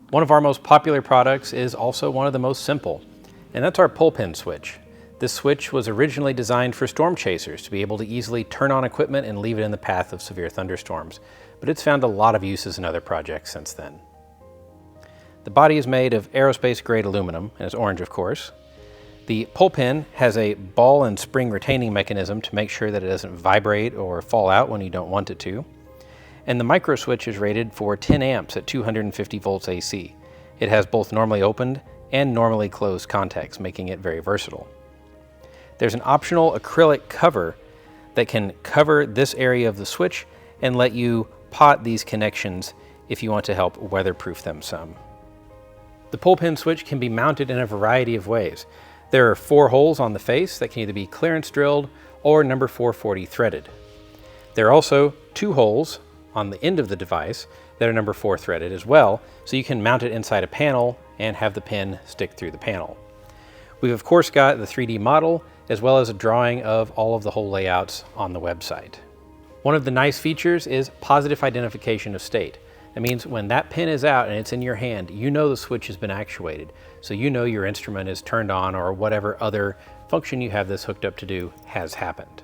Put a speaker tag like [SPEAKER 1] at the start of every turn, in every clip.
[SPEAKER 1] One of our most popular products is also one of the most simple, and that's our pull pin switch. This switch was originally designed for storm chasers to be able to easily turn on equipment and leave it in the path of severe thunderstorms, but it's found a lot of uses in other projects since then. The body is made of aerospace-grade aluminum, and it's orange, of course. The pull pin has a ball and spring retaining mechanism to make sure that it doesn't vibrate or fall out when you don't want it to. And the microswitch is rated for 10 amps at 250 volts AC. It has both normally opened and normally closed contacts, making it very versatile. There's an optional acrylic cover that can cover this area of the switch and let you pot these connections if you want to help weatherproof them some. The pull pin switch can be mounted in a variety of ways. There are 4 holes on the face that can either be clearance drilled or number 440 threaded. There are also 2 holes on the end of the device that are number 4 threaded as well, so you can mount it inside a panel and have the pin stick through the panel. We've of course got the 3D model as well as a drawing of all of the hole layouts on the website. One of the nice features is positive identification of state. That means when that pin is out and it's in your hand, you know the switch has been actuated, so you know your instrument is turned on or whatever other function you have this hooked up to do has happened.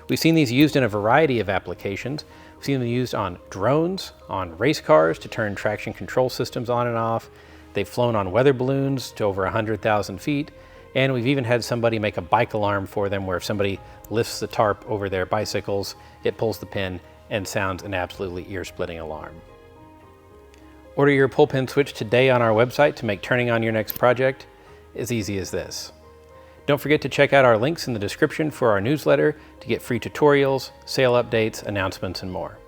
[SPEAKER 1] We've seen these used in a variety of applications. We've seen them used on drones, on race cars to turn traction control systems on and off. They've flown on weather balloons to over 100,000 feet. And we've even had somebody make a bike alarm for them where if somebody lifts the tarp over their bicycles, it pulls the pin and sounds an absolutely ear-splitting alarm. Order your pull pin switch today on our website to make turning on your next project as easy as this. Don't forget to check out our links in the description for our newsletter to get free tutorials, sale updates, announcements, and more.